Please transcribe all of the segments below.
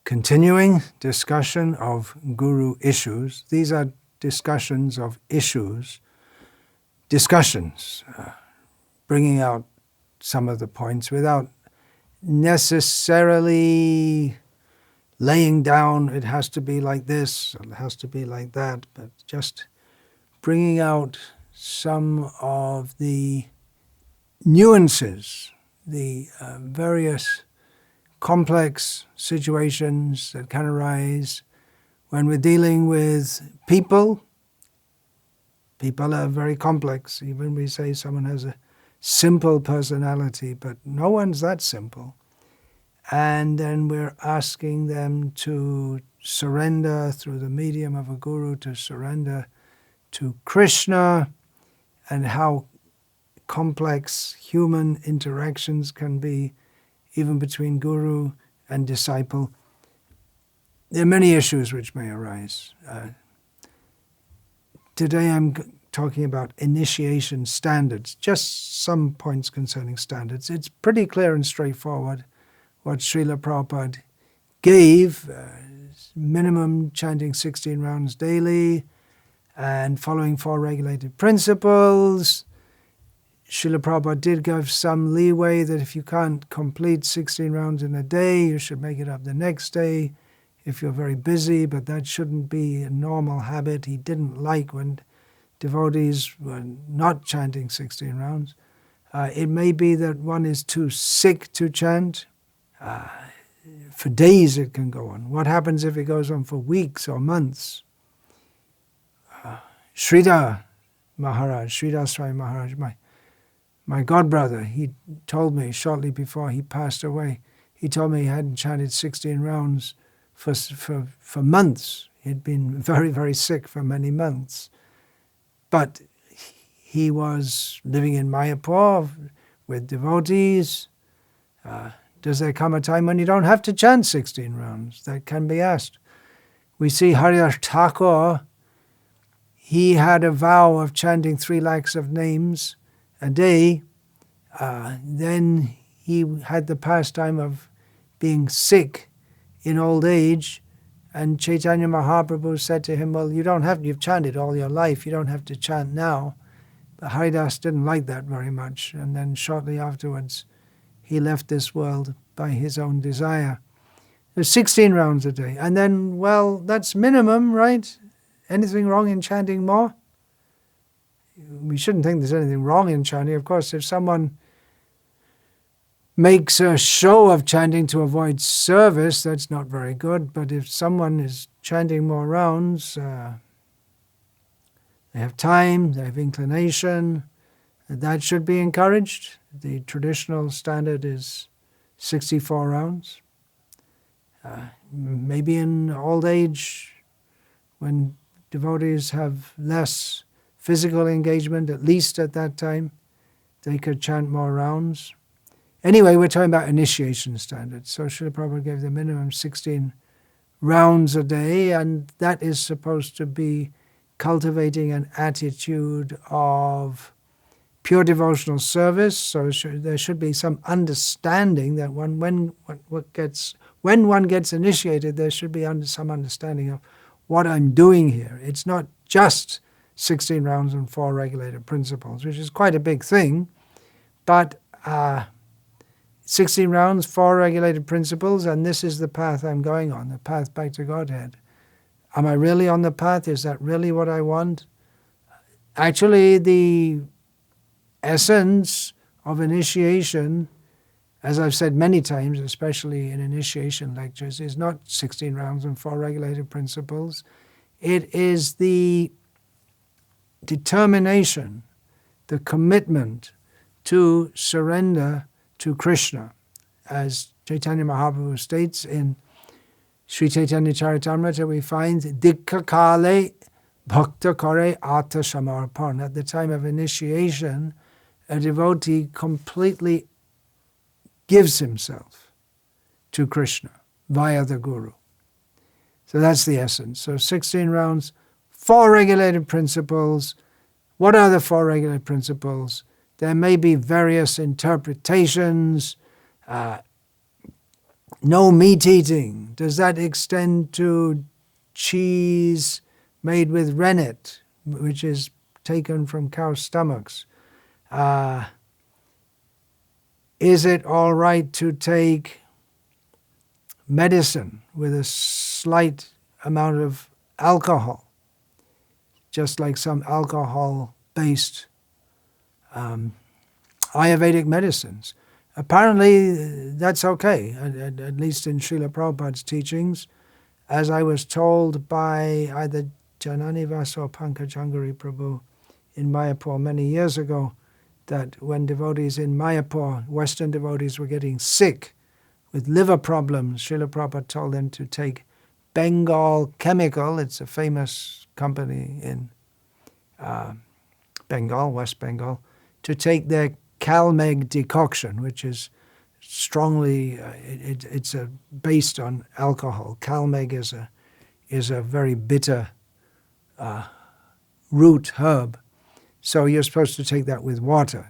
continuing discussion of Guru issues. These are discussions of issues, bringing out some of the points without necessarily laying down it has to be like this, or it has to be like that, but just bringing out some of the nuances, the various complex situations that can arise when we're dealing with people. People are very complex. Even we say someone has a simple personality, but no one's that simple. And then we're asking them to surrender through the medium of a guru, to surrender to Krishna, and how complex human interactions can be, even between guru and disciple. There are many issues which may arise. Today I'm talking about initiation standards, just some points concerning standards. It's pretty clear and straightforward what Srila Prabhupada gave, minimum chanting 16 rounds daily and following 4 regulated principles. Srila Prabhupada did give some leeway that if you can't complete 16 rounds in a day, you should make it up the next day if you're very busy, but that shouldn't be a normal habit. He didn't like when devotees were not chanting 16 rounds. It may be that one is too sick to chant. For days it can go on. What happens if it goes on for weeks or months? Sridhar Swami Maharaj, my godbrother, he told me shortly before he passed away, he told me he hadn't chanted 16 rounds for months. He'd been very, very sick for many months. But he was living in Mayapur with devotees. Does there come a time when you don't have to chant 16 rounds? That can be asked. We see Haridas Thakur, he had a vow of chanting 3 lakhs of names a day. Then he had the pastime of being sick in old age, and Chaitanya Mahaprabhu said to him, well, you've chanted all your life, you don't have to chant now. But Haridas didn't like that very much, and then shortly afterwards he left this world by his own desire. There's 16 rounds a day. And then, well, that's minimum, right? Anything wrong in chanting more? We shouldn't think there's anything wrong in chanting. Of course, if someone makes a show of chanting to avoid service, that's not very good. But if someone is chanting more rounds, they have time, they have inclination, that should be encouraged. The traditional standard is 64 rounds. Maybe in old age, when devotees have less physical engagement, at least at that time, they could chant more rounds. Anyway, we're talking about initiation standards. So Srila Prabhupada gave the minimum 16 rounds a day, and that is supposed to be cultivating an attitude of pure devotional service. So there should be some understanding that when one gets initiated, there should be some understanding of what I'm doing here. It's not just 16 rounds and 4 regulated principles, which is quite a big thing, but 16 rounds, 4 regulated principles, and this is the path I'm going on, the path back to Godhead. Am I really on the path? Is that really what I want? Actually, the essence of initiation, as I've said many times, especially in initiation lectures, is not 16 rounds and 4 regulated principles. It is the determination, the commitment to surrender to Krishna. As Chaitanya Mahaprabhu states in Sri Chaitanya Charitamrita, we find Dikha Kale Bhakta Kare Ata Samarpan. At the time of initiation, a devotee completely gives himself to Krishna via the Guru. So that's the essence. So 16 rounds, 4 regulated principles. What are the 4 regulated principles? There may be various interpretations. No meat eating. Does that extend to cheese made with rennet, which is taken from cow stomachs? Is it all right to take medicine with a slight amount of alcohol, just like some alcohol-based Ayurvedic medicines? Apparently, that's okay, at least in Srila Prabhupada's teachings, as I was told by either Jananivas or Pankajangari Prabhu in Mayapur many years ago, that when devotees in Mayapur, Western devotees, were getting sick with liver problems, Srila Prabhupada told them to take Bengal Chemical. It's a famous company in Bengal, West Bengal, to take their Calmeg decoction, which is strongly, it's based on alcohol. Calmeg is a very bitter root herb. So you're supposed to take that with water.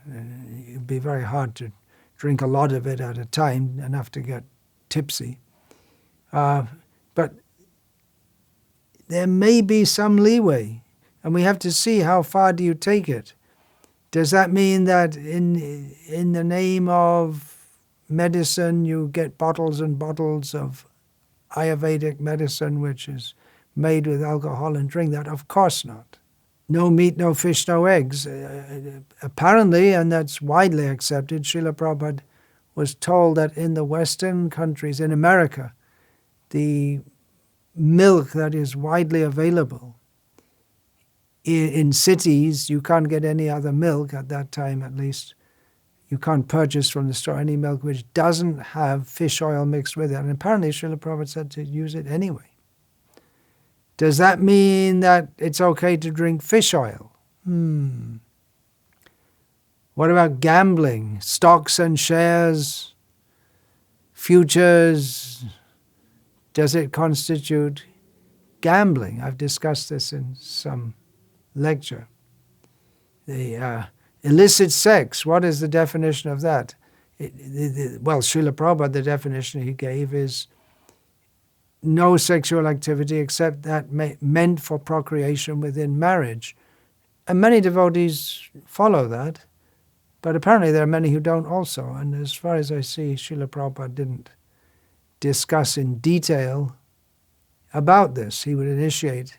It'd be very hard to drink a lot of it at a time, enough to get tipsy. But there may be some leeway, and we have to see how far do you take it. Does that mean that in the name of medicine you get bottles and bottles of Ayurvedic medicine which is made with alcohol and drink that? Of course not. No meat, no fish, no eggs. Apparently, and that's widely accepted, Srila Prabhupada was told that in the Western countries, in America, the milk that is widely available in cities, you can't get any other milk at that time, at least. You can't purchase from the store any milk which doesn't have fish oil mixed with it. And apparently Srila Prabhupada said to use it anyway. Does that mean that it's okay to drink fish oil? What about gambling? Stocks and shares, futures, does it constitute gambling? I've discussed this in some lecture. The illicit sex, what is the definition of that? Well, Srila Prabhupada, the definition he gave is no sexual activity except that meant for procreation within marriage. And many devotees follow that, but apparently there are many who don't also. And as far as I see, Srila Prabhupada didn't discuss in detail about this. He would initiate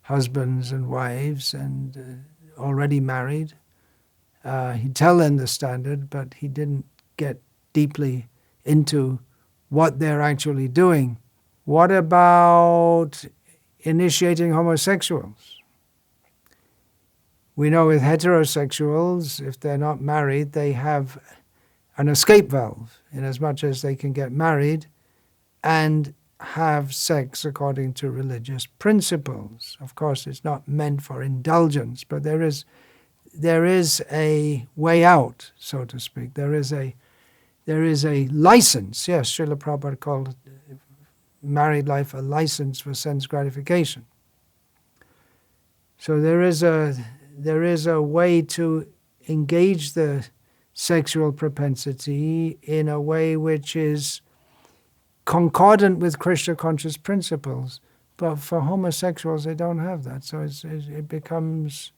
husbands and wives and already married. He'd tell them the standard, but he didn't get deeply into what they're actually doing. What about initiating homosexuals? We know with heterosexuals, if they're not married, they have an escape valve, in as much as they can get married and have sex according to religious principles. Of course, it's not meant for indulgence, but there is a way out, so to speak. There is a license. Yes, Srila Prabhupada called married life a license for sense gratification. So there is a way to engage the sexual propensity in a way which is concordant with Krishna conscious principles. But for homosexuals, they don't have that. So it becomes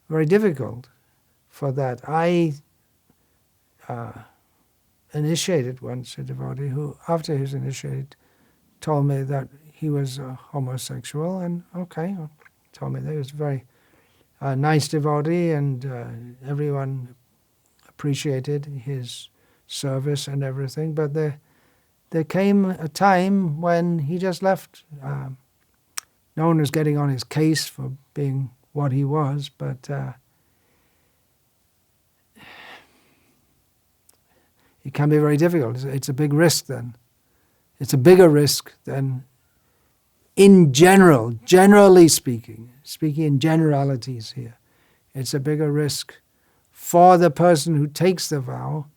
very difficult for that. I initiated once a devotee who, after he was initiated, told me that he was a homosexual, and told me that he was a very nice devotee, and everyone appreciated his service and everything. But there came a time when he just left. No one was getting on his case for being what he was, but it can be very difficult. It's a big risk then. It's a bigger risk than in general, generally speaking in generalities here. It's a bigger risk for the person who takes the vow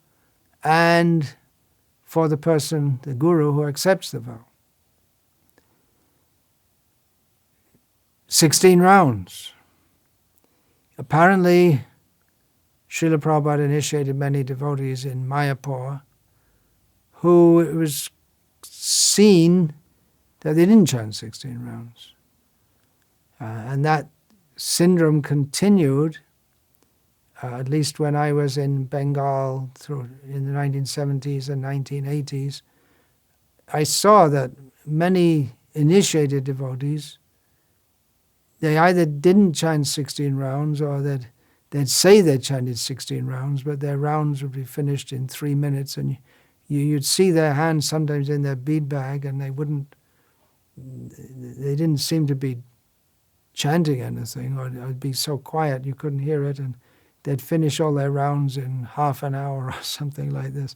and for the person, the guru, who accepts the vow. 16 rounds. Apparently, Srila Prabhupada initiated many devotees in Mayapur who it was seen that they didn't chant 16 rounds. And that syndrome continued, at least when I was in Bengal in the 1970s and 1980s. I saw that many initiated devotees, they either didn't chant 16 rounds or that they'd say they chanted 16 rounds, but their rounds would be finished in 3 minutes, and you'd see their hands sometimes in their bead bag, and they didn't seem to be chanting anything, or it'd be so quiet you couldn't hear it, and they'd finish all their rounds in half an hour or something like this.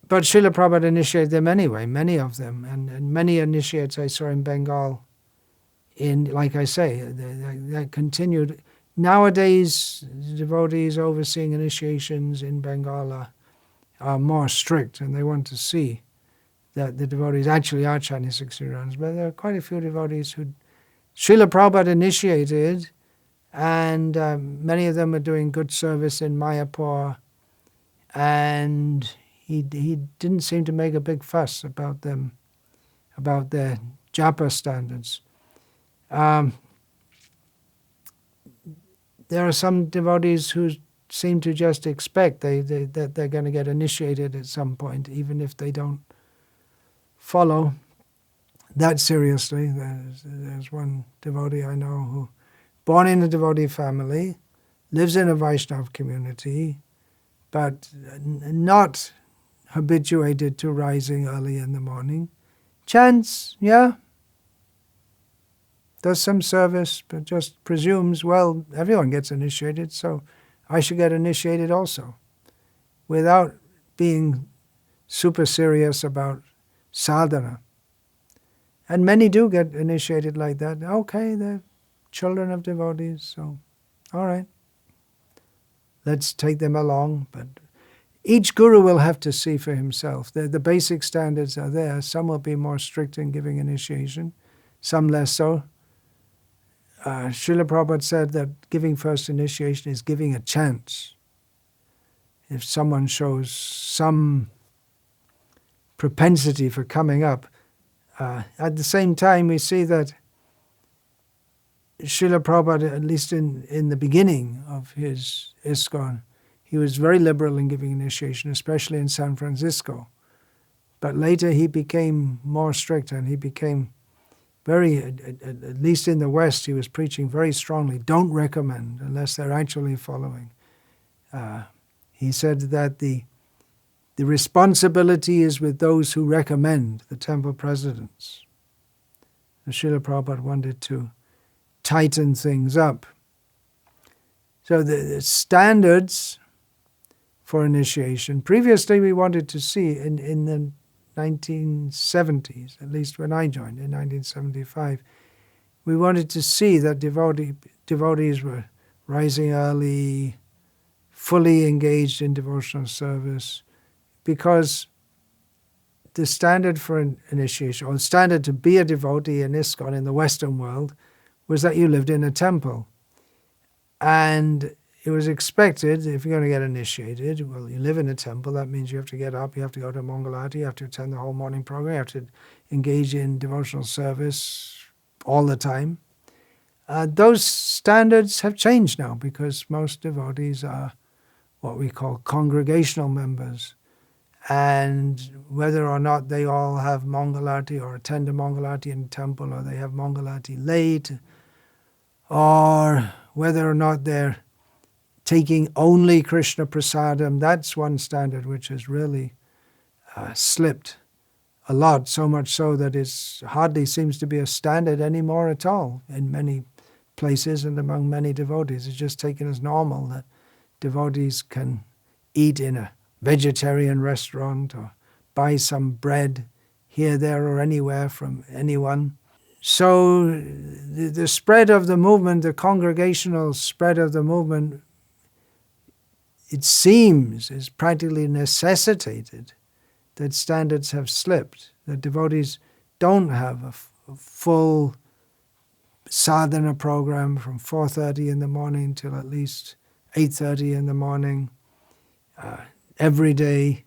But Srila Prabhupada initiated them anyway, many of them, and many initiates I saw in Bengal, like I say, that continued. Nowadays, devotees overseeing initiations in Bengal are more strict, and they want to see that the devotees actually are chanting 16 rounds. But there are quite a few devotees who Srila Prabhupada initiated, and many of them are doing good service in Mayapur, and he didn't seem to make a big fuss about them, about their japa standards. There are some devotees who seem to just expect that they're going to get initiated at some point, even if they don't follow that seriously. There's one devotee I know who, born in a devotee family, lives in a Vaishnava community, but not habituated to rising early in the morning. Chants, yeah, does some service, but just presumes, well, everyone gets initiated, so I should get initiated also, without being super serious about sadhana. And many do get initiated like that. Okay, they're children of devotees, so all right, let's take them along. But each guru will have to see for himself. The basic standards are there. Some will be more strict in giving initiation, some less so. Srila Prabhupada said that giving first initiation is giving a chance. If someone shows some propensity for coming up, at the same time we see that Srila Prabhupada, at least in the beginning of his ISKCON, he was very liberal in giving initiation, especially in San Francisco. But later he became more strict, and he became very, at least in the West, he was preaching very strongly, don't recommend unless they're actually following. He said that the responsibility is with those who recommend, the temple presidents. And Srila Prabhupada wanted to tighten things up. So the standards for initiation, previously we wanted to see in the 1970s, at least when I joined in 1975, we wanted to see that devotees were rising early, fully engaged in devotional service, because the standard for an initiation, or the standard to be a devotee in ISKCON in the Western world, was that you lived in a temple. And it was expected, if you're going to get initiated, well, you live in a temple, that means you have to get up, you have to go to Mangalati, you have to attend the whole morning program, you have to engage in devotional service all the time. Those standards have changed now, because most devotees are what we call congregational members. And whether or not they all have Mangalati or attend a Mangalati in the temple, or they have Mangalati late, or whether or not they're taking only Krishna Prasadam, that's one standard which has really slipped a lot, so much so that it hardly seems to be a standard anymore at all in many places and among many devotees. It's just taken as normal that devotees can eat in a vegetarian restaurant or buy some bread here, there, or anywhere from anyone. So the spread of the movement, the congregational spread of the movement, it seems is practically necessitated that standards have slipped, that devotees don't have a full sadhana program from 4:30 in the morning till at least 8:30 in the morning every day.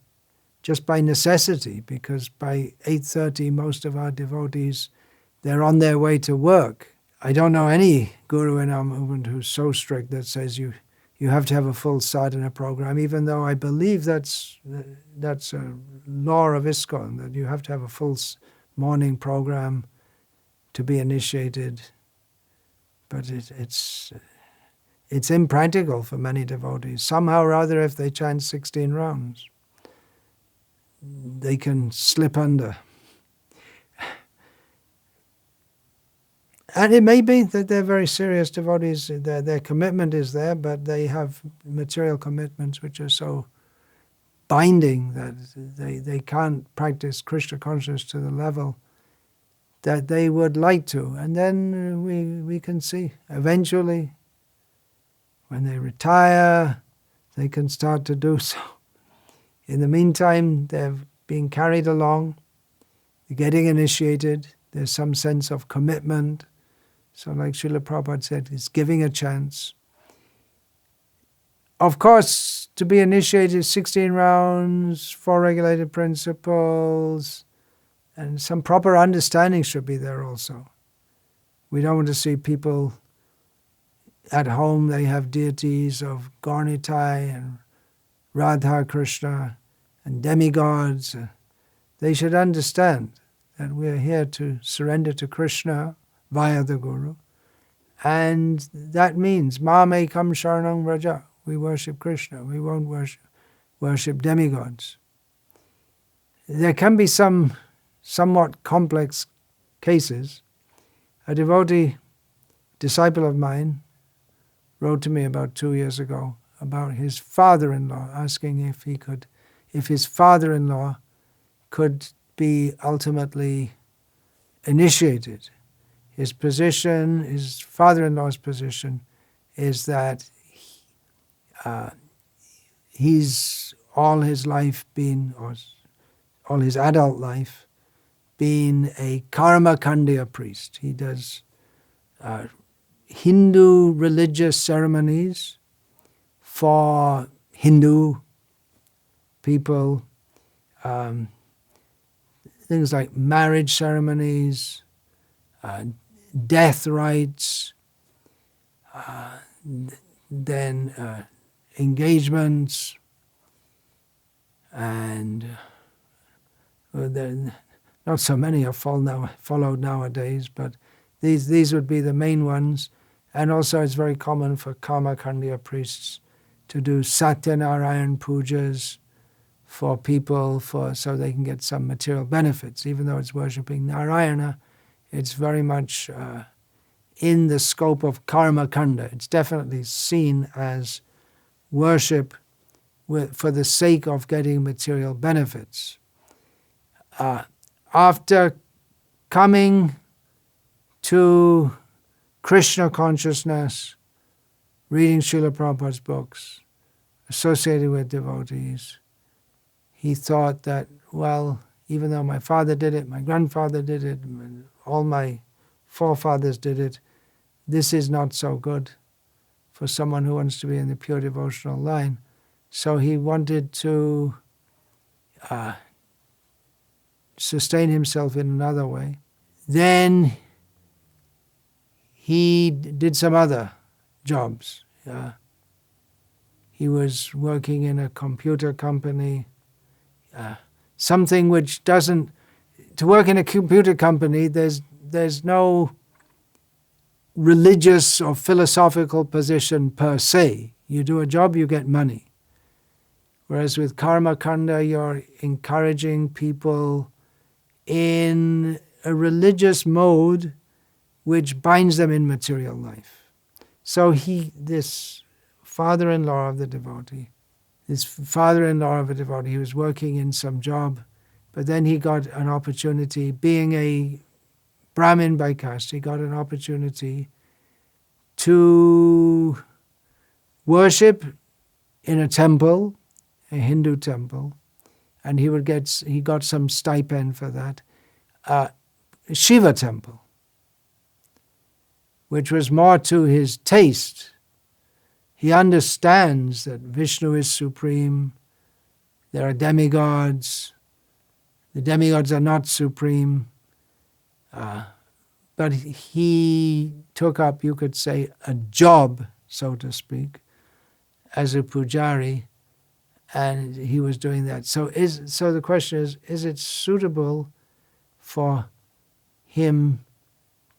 just by necessity, because by 8:30 most of our devotees, they're on their way to work. I don't know any guru in our movement who's so strict that says you have to have a full sadhana program, even though I believe that's a law of ISKCON, that you have to have a full morning program to be initiated. But it's impractical for many devotees. Somehow or other, if they chant 16 rounds, they can slip under. And it may be that they're very serious devotees, their commitment is there, but they have material commitments which are so binding that they can't practice Krishna consciousness to the level that they would like to. And then we can see, eventually, when they retire, they can start to do so. In the meantime, they're being carried along, they're getting initiated, there's some sense of commitment. So like Srila Prabhupada said, it's giving a chance. Of course, to be initiated, 16 rounds, 4 regulated principles, and some proper understanding should be there also. We don't want to see people at home, they have deities of Gaurnitai and Radha Krishna and demigods. They should understand that we are here to surrender to Krishna via the Guru. And that means, Mamekam Sharanam Vraja. We worship Krishna. We won't worship demigods. There can be some somewhat complex cases. A devotee, disciple of mine, wrote to me about 2 years ago about his father-in-law, asking if his father-in-law could be ultimately initiated. His position, his father-in-law's position, is that he's all his life been, or all his adult life, been a karma kandya priest. He does Hindu religious ceremonies for Hindu people, things like marriage ceremonies, death rites, then engagements, and then not so many are followed nowadays, but these would be the main ones. And also it's very common for Karma Kandya priests to do Satyanarayan pujas for people so they can get some material benefits. Even though it's worshipping Narayana, it's very much in the scope of Karma Kanda. It's definitely seen as worship for the sake of getting material benefits. After coming to Krishna consciousness, reading Srila Prabhupada's books, associated with devotees, he thought that, well, even though my father did it, my grandfather did it, all my forefathers did it, this is not so good for someone who wants to be in the pure devotional line. So he wanted to sustain himself in another way. Then he did some other jobs. He was working in a computer company, something which doesn't... To work in a computer company, there's no religious or philosophical position per se. You do a job, you get money. Whereas with Karma Kanda, you're encouraging people in a religious mode which binds them in material life. So this father-in-law of the devotee, he was working in some job, but then he got an opportunity, being a Brahmin by caste, he got an opportunity to worship in a temple, a Hindu temple, and he got some stipend for that. Shiva temple, which was more to his taste. He understands that Vishnu is supreme, there are demigods. The demigods are not supreme. But he took up, you could say, a job, so to speak, as a pujari, and he was doing that. So the question is it suitable for him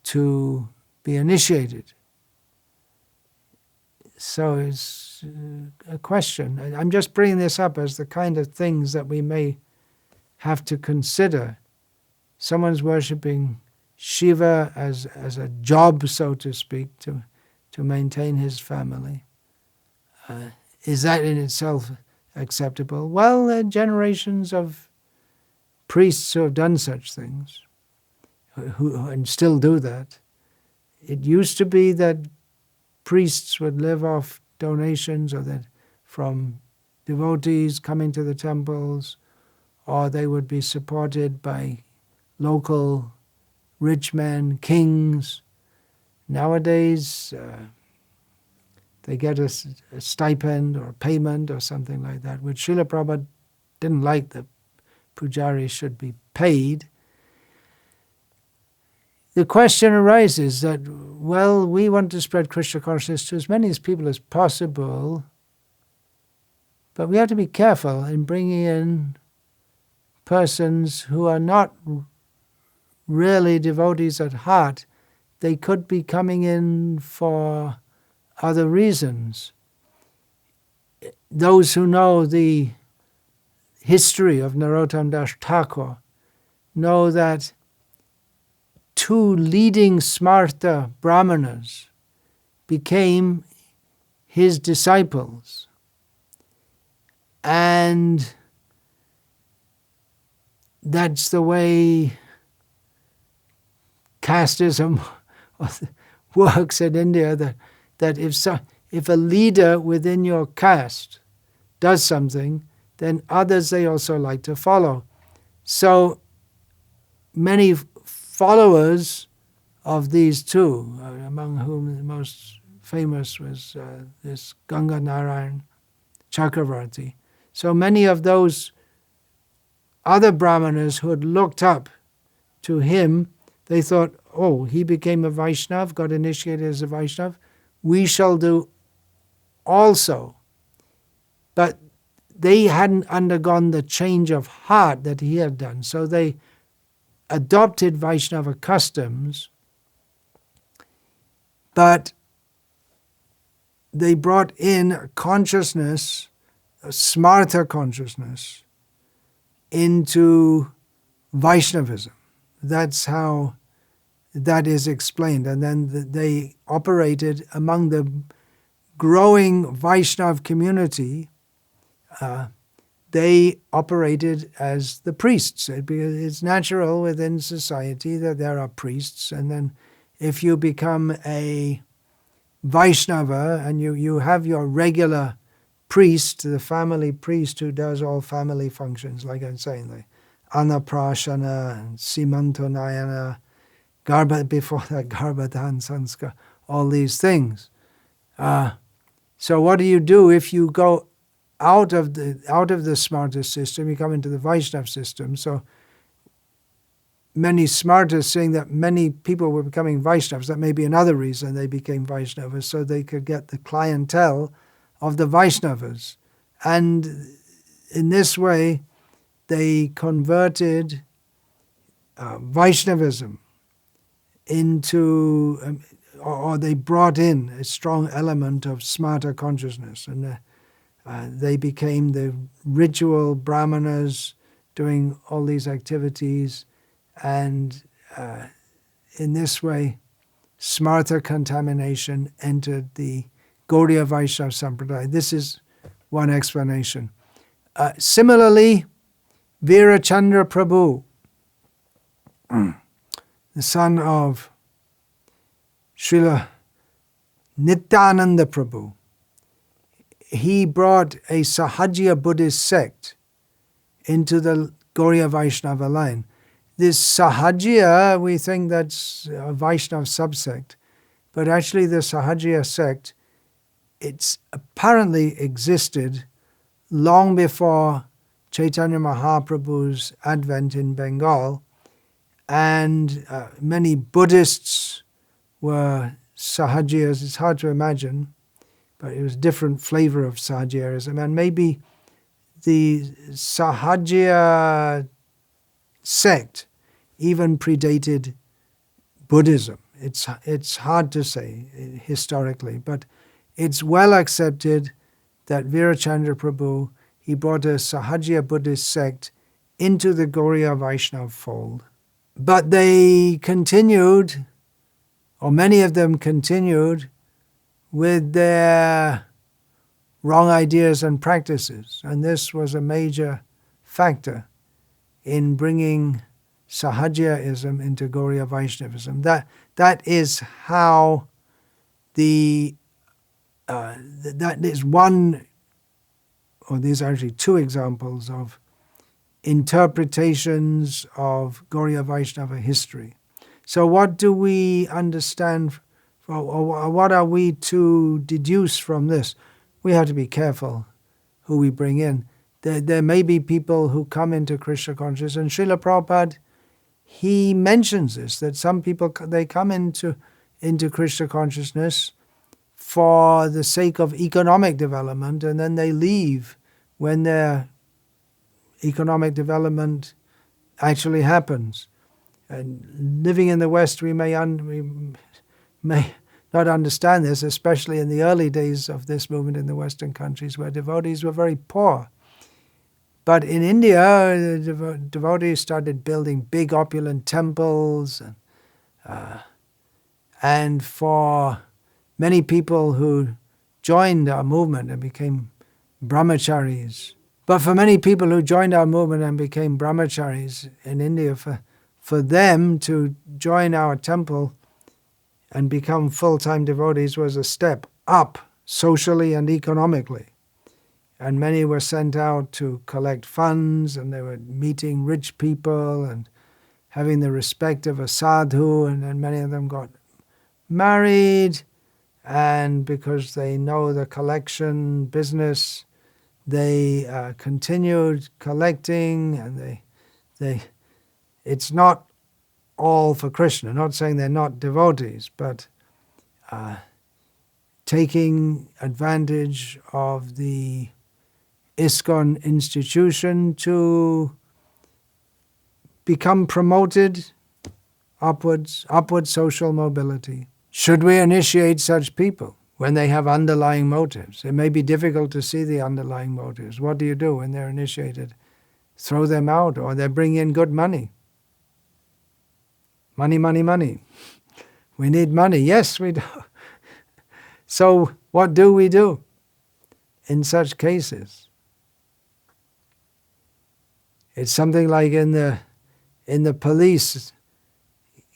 to be initiated? So it's a question. I'm just bringing this up as the kind of things that we may have to consider. Someone's worshipping Shiva as a job, so to speak, to maintain his family. Is that in itself acceptable? Well, there are generations of priests who have done such things, and still do that. It used to be that priests would live off donations or that from devotees coming to the temples, or they would be supported by local rich men, kings. Nowadays, they get a stipend or a payment or something like that, which Srila Prabhupada didn't like that pujaris should be paid. The question arises that, well, we want to spread Krishna consciousness to as many people as possible, but we have to be careful in bringing in persons who are not really devotees at heart. They could be coming in for other reasons. Those who know the history of Narottam Das Thakur know that two leading Smarta Brahmanas became his disciples. And that's the way casteism works in India, that if a leader within your caste does something, then others they also like to follow. So many followers of these two, among whom the most famous was this Ganga Narayan Chakravarti. So many of those other brahmanas who had looked up to him, they thought, oh, he became a Vaishnav, got initiated as a Vaishnav, we shall do also. But they hadn't undergone the change of heart that he had done. So they adopted Vaishnava customs, but they brought in a consciousness, a smarta consciousness, into Vaishnavism. That's how that is explained. And then they operated among the growing Vaishnav community. They operated as the priests. It's natural within society that there are priests, and then if you become a Vaishnava and you have your regular priest, the family priest who does all family functions, like I'm saying, the Anaprashana, Simantonayana, before that Garbhadhan Sanskar, all these things. So what do you do if you go out of the Smarta system, you come into the Vaishnav system? So many Smartas saying that many people were becoming Vaishnavas. That may be another reason they became Vaishnavas, so they could get the clientele of the Vaishnavas. And in this way, they converted Vaishnavism into, or they brought in a strong element of Smarta consciousness. And they became the ritual brahmanas doing all these activities. And in this way, Smarta contamination entered the Gaudiya Vaishnava Sampradaya. This is one explanation. Similarly, Virachandra Prabhu, the son of Srila Nityananda Prabhu, he brought a Sahajya Buddhist sect into the Gaudiya Vaishnava line. This Sahajya, we think that's a Vaishnava subsect, but actually the Sahajya sect, it's apparently existed long before Chaitanya Mahaprabhu's advent in Bengal, and many Buddhists were Sahajiyas. It's hard to imagine, but it was a different flavor of Sahajiyaism. And maybe the Sahajiya sect even predated Buddhism. It's hard to say historically, but it's well accepted that Virachandra Prabhu, he brought a Sahajiya Buddhist sect into the Gauriya Vaishnav fold. But they continued, or many of them continued, with their wrong ideas and practices. And this was a major factor in bringing Sahajiyaism into Gauriya Vaishnavism. That is how that is one, or these are actually two examples of interpretations of Gauriya Vaishnava history. So what do we understand, or what are we to deduce from this? We have to be careful who we bring in. There may be people who come into Krishna consciousness, and Srila Prabhupada, he mentions this, that some people, they come into Krishna consciousness for the sake of economic development, and then they leave when their economic development actually happens. And living in the West, we may not understand this, especially in the early days of this movement in the Western countries where devotees were very poor. But in India, the devotees started building big opulent temples, and for many people who joined our movement and became brahmacharis. But for many people who joined our movement and became brahmacharis in India, for them to join our temple and become full-time devotees was a step up socially and economically. And many were sent out to collect funds, and they were meeting rich people and having the respect of a sadhu, and then many of them got married, and because they know the collection business, they continued collecting, and it's not all for Krishna. Not saying they're not devotees, but taking advantage of the ISKCON institution to become promoted upward social mobility. Should we initiate such people when they have underlying motives? It may be difficult to see the underlying motives. What do you do when they're initiated? Throw them out, or they bring in good money. Money, money, money. We need money. Yes, we do. So what do we do in such cases? It's something like in the police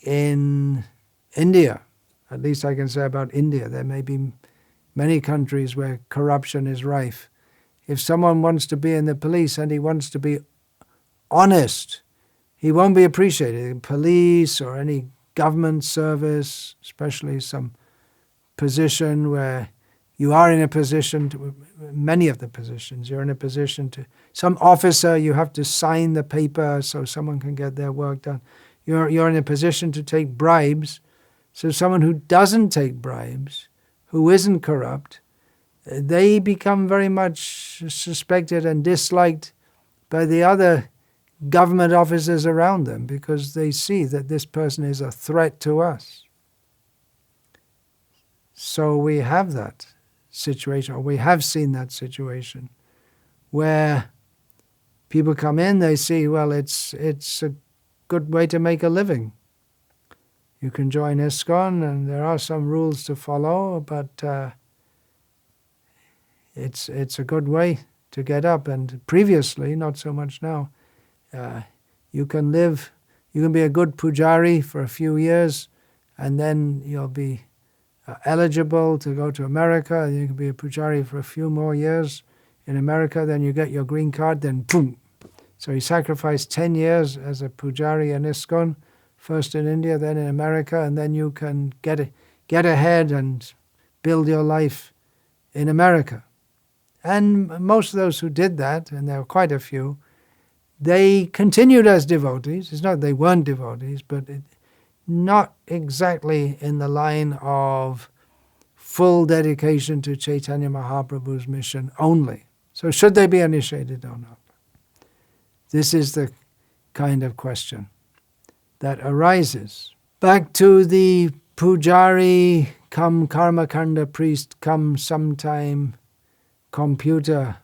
in India. At least I can say about India. There may be many countries where corruption is rife. If someone wants to be in the police and he wants to be honest, he won't be appreciated. In police or any government service, especially some position where you are in a position to, many of the positions, you're in a position to, some officer, you have to sign the paper so someone can get their work done. You're in a position to take bribes. So someone who doesn't take bribes, who isn't corrupt, they become very much suspected and disliked by the other government officers around them, because they see that this person is a threat to us. So we have that situation, or we have seen that situation, where people come in, they see, well, it's a good way to make a living. You can join ISKCON, and there are some rules to follow, but it's a good way to get up. And previously, not so much now, you can be a good pujari for a few years, and then you'll be eligible to go to America. You can be a pujari for a few more years in America, then you get your green card, then boom. So you sacrifice 10 years as a pujari in ISKCON, first in India, then in America, and then you can get ahead and build your life in America. And most of those who did that, and there were quite a few, They continued as devotees. It's not they weren't devotees, but not exactly in the line of full dedication to Chaitanya Mahaprabhu's mission only. So should they be initiated or not? This is the kind of question that arises. Back to the pujari come karmakanda priest come sometime computer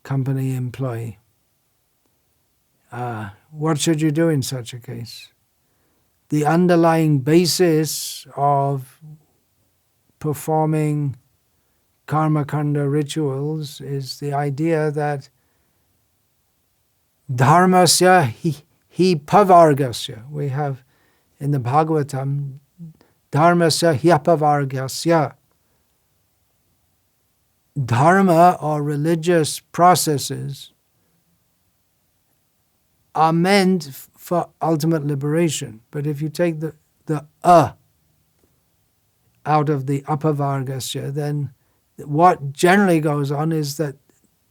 company employee. What should you do in such a case? The underlying basis of performing karmakanda rituals is the idea that dharmasya hi pavargasya. We have in the Bhagavatam, dharmasya hi pavargasya. Dharma or religious processes are meant for ultimate liberation. But if you take the out of the apavargasya, then what generally goes on is that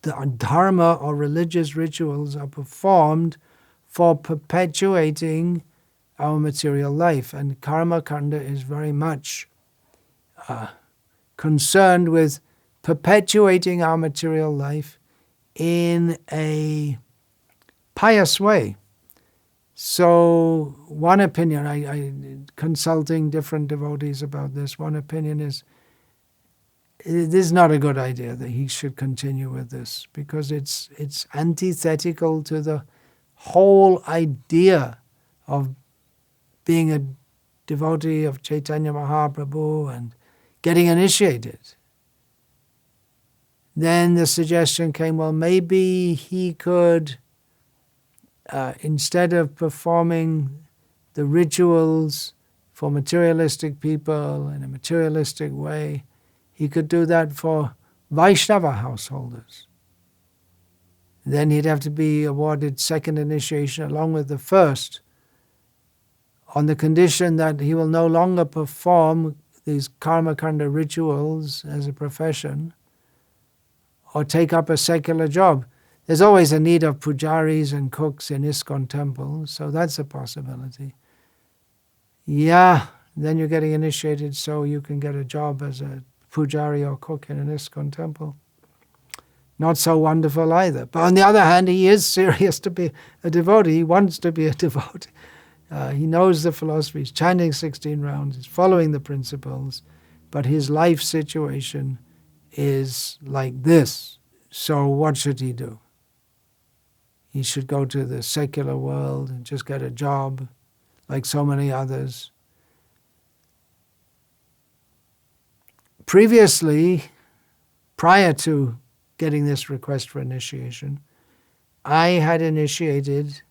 the dharma or religious rituals are performed for perpetuating our material life. And karma kanda is very much concerned with perpetuating our material life in a pious way. So one opinion, I consulting different devotees about this, one opinion is this is not a good idea that he should continue with this, because it's antithetical to the whole idea of being a devotee of Chaitanya Mahaprabhu and getting initiated. Then the suggestion came, well, maybe he could, instead of performing the rituals for materialistic people in a materialistic way, he could do that for Vaishnava householders. Then he'd have to be awarded second initiation along with the first, on the condition that he will no longer perform these karmakanda rituals as a profession or take up a secular job. There's always a need of pujaris and cooks in ISKCON temples, so that's a possibility. Yeah, then you're getting initiated so you can get a job as a pujari or cook in an ISKCON temple. Not so wonderful either. But on the other hand, he is serious to be a devotee. He wants to be a devotee. He knows the philosophy. He's chanting 16 rounds. He's following the principles. But his life situation is like this. So what should he do? He should go to the secular world and just get a job like so many others. Previously, prior to getting this request for initiation, I had initiated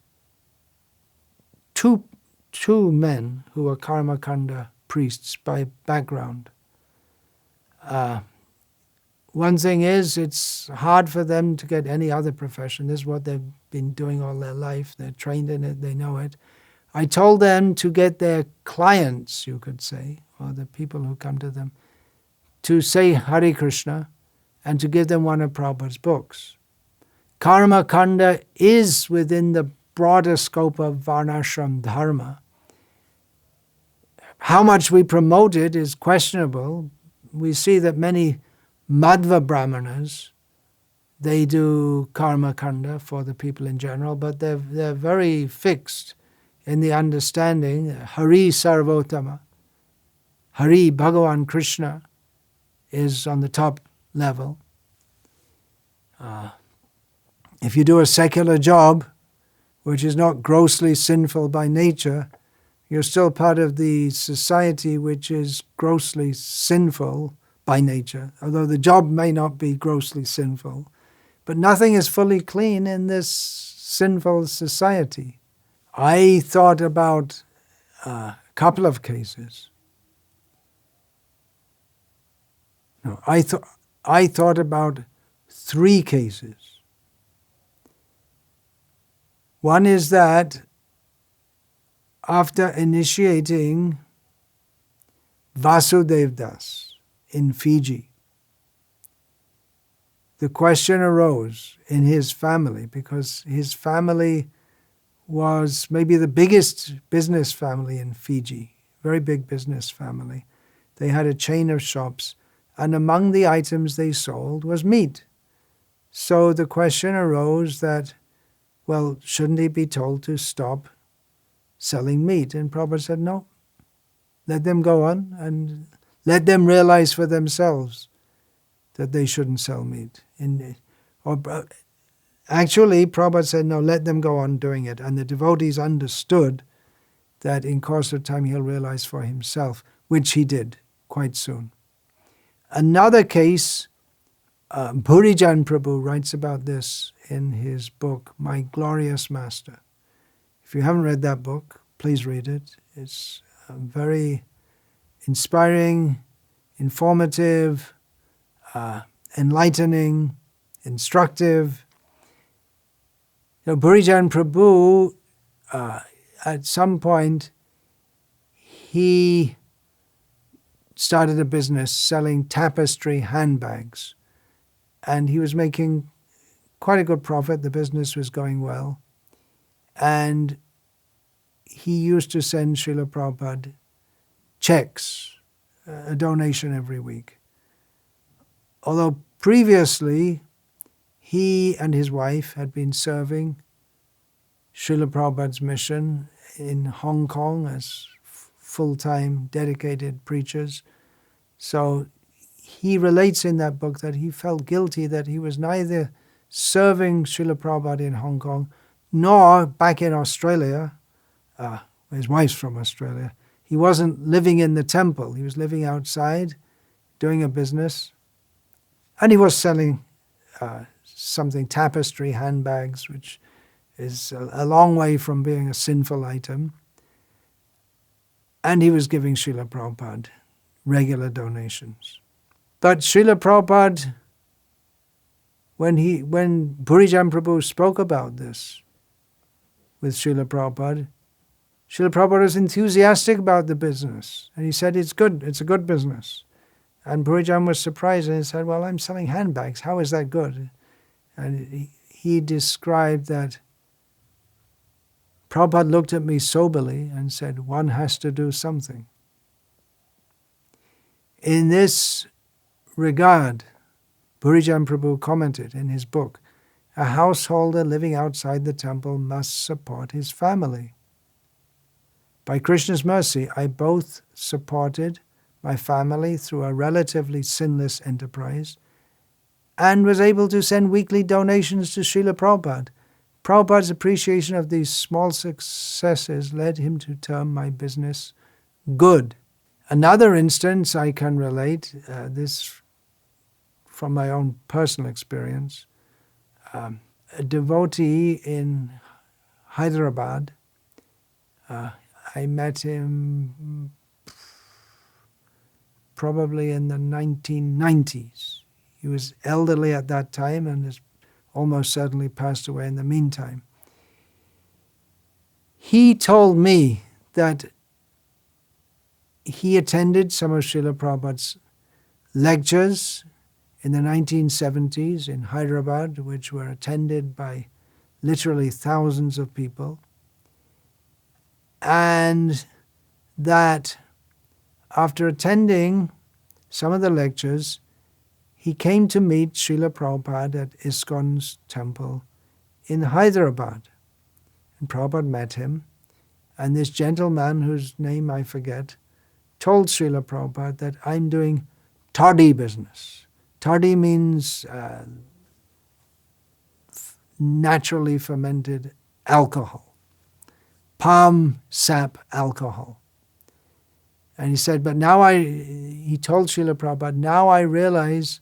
two men who were karmakanda priests by background. One thing is, it's hard for them to get any other profession. This is what they've been doing all their life. They're trained in it, they know it. I told them to get their clients, you could say, or the people who come to them, to say Hare Krishna and to give them one of Prabhupada's books. Karma Kanda is within the broader scope of Varnashram Dharma. How much we promote it is questionable. We see that many Madhva Brahmanas, they do Karma Kanda for the people in general, but they're very fixed in the understanding Hari Sarvotama, Hari Bhagavan Krishna is on the top level. If you do a secular job, which is not grossly sinful by nature, you're still part of the society which is grossly sinful by nature, although the job may not be grossly sinful. But nothing is fully clean in this sinful society. I thought about a couple of cases. No, I thought about 3 cases. One is that after initiating Vasudev Das in Fiji, the question arose in his family, because his family was maybe the biggest business family in Fiji, very big business family. They had a chain of shops, and among the items they sold was meat. So the question arose that, well, shouldn't he be told to stop selling meat? And Prabhupada said, no, let them go on and let them realize for themselves that they shouldn't sell meat. Actually, Prabhupada said, no, let them go on doing it. And the devotees understood that in course of time he'll realize for himself, which he did quite soon. Another case, Bhurijan Prabhu writes about this in his book, My Glorious Master. If you haven't read that book, please read it. It's very inspiring, informative, enlightening, instructive. Bhurijan Prabhu, at some point, he started a business selling tapestry handbags. And he was making quite a good profit. The business was going well. And he used to send Srila Prabhupada checks, a donation every week. Although previously, he and his wife had been serving Srila Prabhupada's mission in Hong Kong as full-time dedicated preachers. So he relates in that book that he felt guilty that he was neither serving Srila Prabhupada in Hong Kong nor back in Australia. His wife's from Australia. He wasn't living in the temple. He was living outside, doing a business. And he was selling something, tapestry handbags, which is a long way from being a sinful item. And he was giving Srila Prabhupada regular donations. But Srila Prabhupada, when Bhurijan Prabhu spoke about this with Srila Prabhupada was enthusiastic about the business. And he said, it's good, it's a good business. And Bhurijan was surprised and he said, well, I'm selling handbags, how is that good? And he described that Prabhupada looked at me soberly and said, one has to do something. In this regard, Bhurijan Prabhu commented in his book, a householder living outside the temple must support his family. By Krishna's mercy, I both supported my family through a relatively sinless enterprise and was able to send weekly donations to Srila Prabhupada. Prabhupada's appreciation of these small successes led him to term my business good. Another instance I can relate, this from my own personal experience, a devotee in Hyderabad, I met him probably in the 1990s. He was elderly at that time and has almost certainly passed away in the meantime. He told me that he attended some of Srila Prabhupada's lectures in the 1970s in Hyderabad, which were attended by literally thousands of people, and that after attending some of the lectures, he came to meet Srila Prabhupada at ISKCON's temple in Hyderabad. And Prabhupada met him, and this gentleman, whose name I forget, told Srila Prabhupada that I'm doing toddy business. Toddy means naturally fermented alcohol, palm sap alcohol. And he said, but now he told Srila Prabhupada, now I realize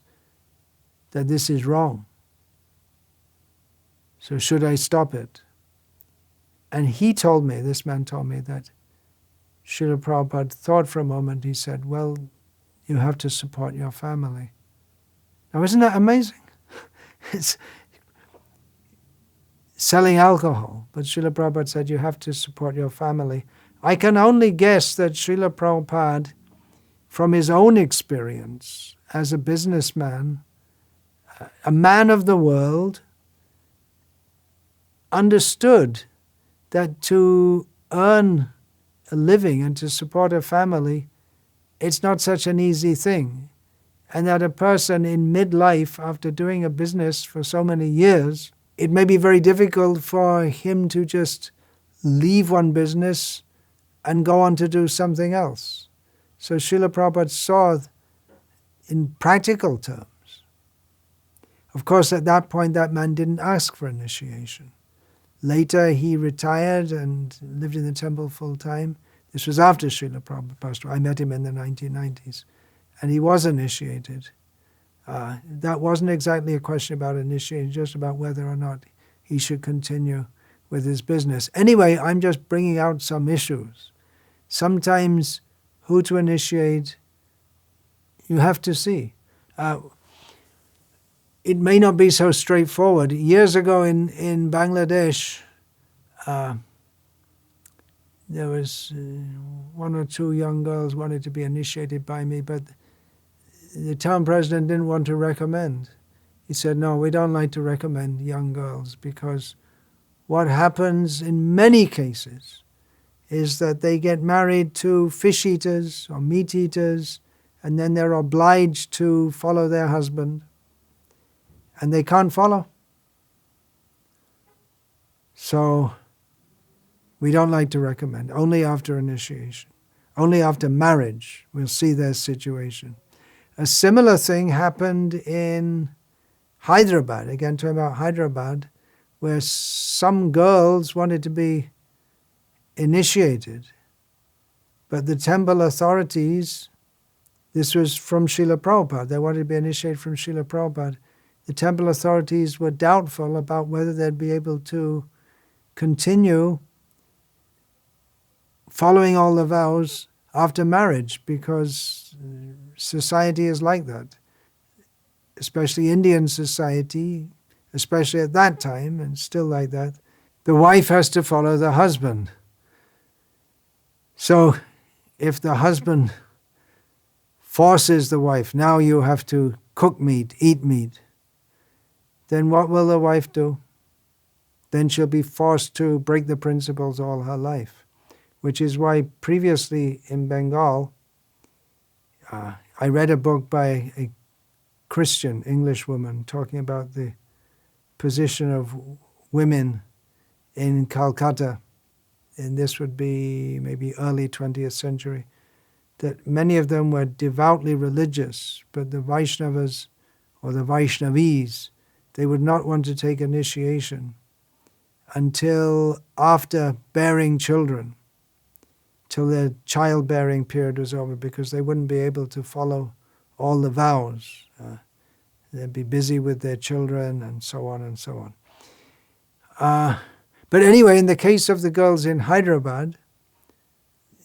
that this is wrong. So should I stop it? And he told me, this man told me that Srila Prabhupada thought for a moment, he said, well, you have to support your family. Now isn't that amazing? It's selling alcohol, but Srila Prabhupada said you have to support your family. I can only guess that Srila Prabhupada, from his own experience as a businessman, a man of the world, understood that to earn a living and to support a family, it's not such an easy thing. And that a person in midlife, after doing a business for so many years, it may be very difficult for him to just leave one business and go on to do something else. So Srila Prabhupada saw in practical terms. Of course, at that point, that man didn't ask for initiation. Later, he retired and lived in the temple full time. This was after Srila Prabhupada passed away. I met him in the 1990s, and he was initiated. That wasn't exactly a question about initiation, just about whether or not he should continue with his business. Anyway, I'm just bringing out some issues. Sometimes who to initiate, you have to see. It may not be so straightforward. Years ago in Bangladesh, there was one or two young girls wanted to be initiated by me, but the town president didn't want to recommend. He said, no, we don't like to recommend young girls, because what happens in many cases is that they get married to fish eaters or meat eaters, and then they're obliged to follow their husband, and they can't follow. So we don't like to recommend. Only after initiation. Only after marriage we'll see their situation. A similar thing happened in Hyderabad, again talking about Hyderabad, where some girls wanted to be initiated, but the temple authorities, this was from Srila Prabhupada, they wanted to be initiated from Srila Prabhupada. The temple authorities were doubtful about whether they'd be able to continue following all the vows after marriage, because society is like that. Especially Indian society, especially at that time, and still like that, the wife has to follow the husband. So if the husband forces the wife, now you have to cook meat, eat meat, then what will the wife do? Then she'll be forced to break the principles all her life, which is why previously in Bengal, I read a book by a Christian English woman talking about the position of women in Calcutta, and this would be maybe early 20th century, that many of them were devoutly religious, but the Vaishnavas or the Vaishnavis, they would not want to take initiation until after bearing children, till their childbearing period was over, because they wouldn't be able to follow all the vows. They'd be busy with their children and so on and so on. But anyway, in the case of the girls in Hyderabad,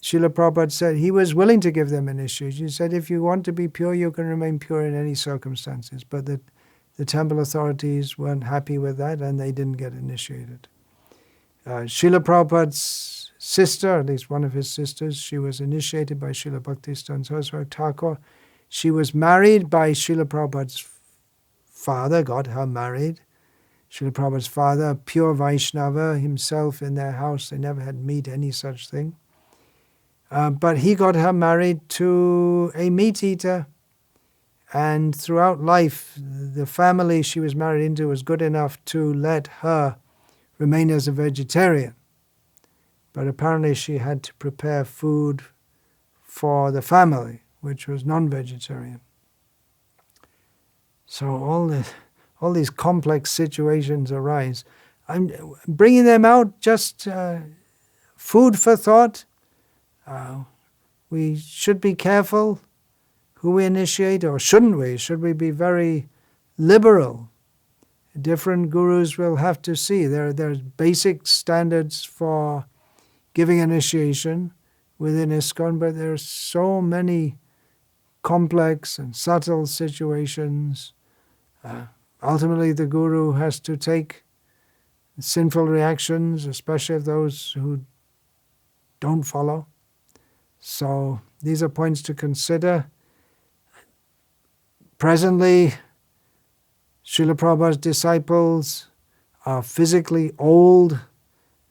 Srila Prabhupada said he was willing to give them initiation. He said, if you want to be pure, you can remain pure in any circumstances. But the temple authorities weren't happy with that, and they didn't get initiated. Srila Prabhupada's sister, at least one of his sisters, she was initiated by Srila Bhakti Saraswati Thakur. She was married by Srila Prabhupada's father, got her married. Srila Prabhupada's father, pure Vaishnava, himself in their house, they never had meat, any such thing. But he got her married to a meat eater, and throughout life, the family she was married into was good enough to let her remain as a vegetarian. But apparently she had to prepare food for the family, which was non-vegetarian. So all these complex situations arise. I'm bringing them out just food for thought. We should be careful who we initiate, or shouldn't we? Should we be very liberal? Different gurus will have to see. There's basic standards for giving initiation within ISKCON, but there are so many complex and subtle situations. Ultimately, the guru has to take sinful reactions, especially of those who don't follow. So these are points to consider. Presently, Srila Prabhupada's disciples are physically old.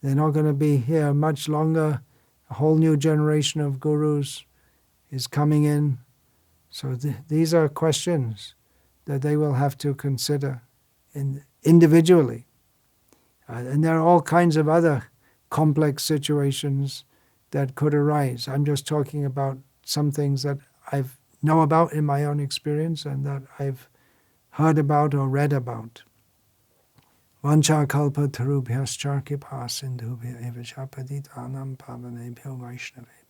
They're not going to be here much longer. A whole new generation of gurus is coming in. So these are questions that they will have to consider individually. And there are all kinds of other complex situations that could arise. I'm just talking about some things that I know about in my own experience and that I've heard about or read about. Vancha kalpa tarubhyascha kripa sindhubhya eva cha patitanam pavanebhyo vaishnavebhyo